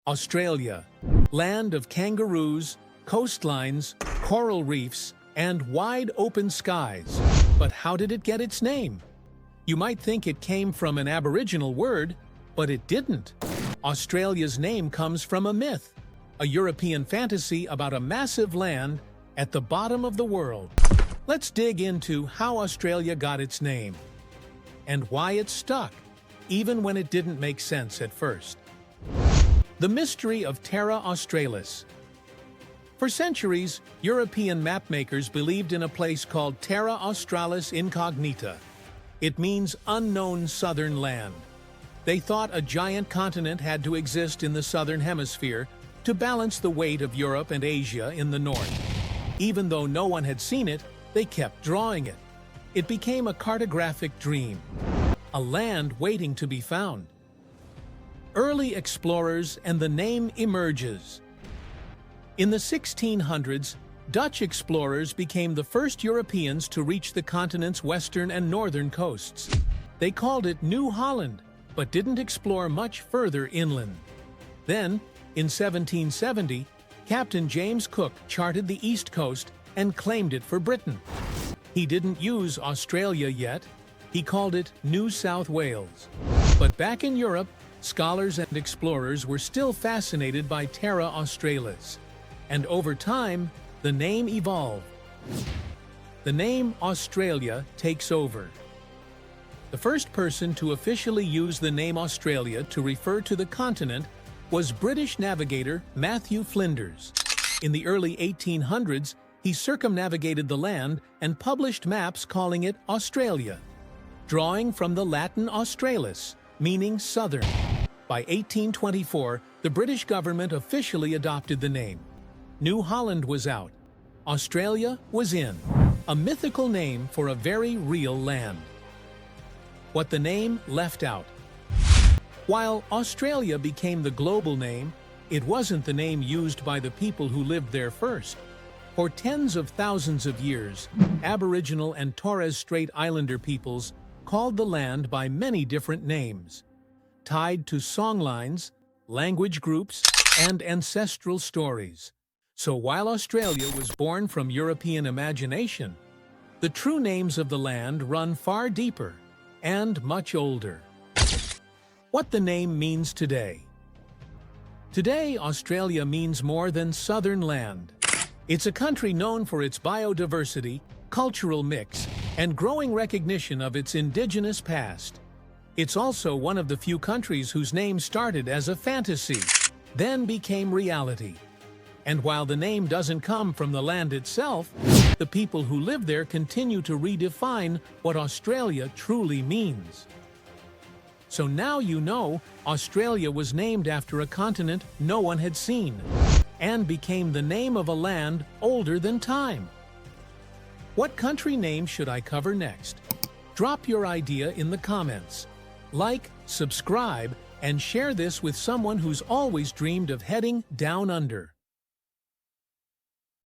Australia, land of kangaroos, coastlines, coral reefs, and wide open skies. But how did it get its name? You might think it came from an Aboriginal word, but it didn't. Australia's name comes from a myth, a European fantasy about a massive land at the bottom of the world. Let's dig into how Australia got its name and why it stuck, even when it didn't make sense at first. The mystery of Terra Australis. For centuries, European mapmakers believed in a place called Terra Australis Incognita. It means unknown southern land. They thought a giant continent had to exist in the southern hemisphere to balance the weight of Europe and Asia in the north. Even though no one had seen it, they kept drawing it. It became a cartographic dream, a land waiting to be found. Early explorers and the name emerges. In the 1600s, Dutch explorers became the first Europeans to reach the continent's western and northern coasts. They called it New Holland, but didn't explore much further inland. Then, in 1770, Captain James Cook charted the east coast and claimed it for Britain. He didn't use Australia yet. He called it New South Wales. But back in Europe, scholars and explorers were still fascinated by Terra Australis. And over time, the name evolved. The name Australia takes over. The first person to officially use the name Australia to refer to the continent was British navigator Matthew Flinders. In the early 1800s, he circumnavigated the land and published maps calling it Australia, drawing from the Latin Australis, meaning southern. By 1824, the British government officially adopted the name. New Holland was out. Australia was in. A mythical name for a very real land. What the name left out. While Australia became the global name, it wasn't the name used by the people who lived there first. For tens of thousands of years, Aboriginal and Torres Strait Islander peoples called the land by many different names, tied to songlines, language groups, and ancestral stories. So while Australia was born from European imagination, the true names of the land run far deeper and much older. What the name means today. Today, Australia means more than southern land. It's a country known for its biodiversity, cultural mix, and growing recognition of its Indigenous past. It's also one of the few countries whose name started as a fantasy, then became reality. And while the name doesn't come from the land itself, the people who live there continue to redefine what Australia truly means. So now you know Australia was named after a continent no one had seen, and became the name of a land older than time. What country name should I cover next? Drop your idea in the comments. Like, subscribe, and share this with someone who's always dreamed of heading down under.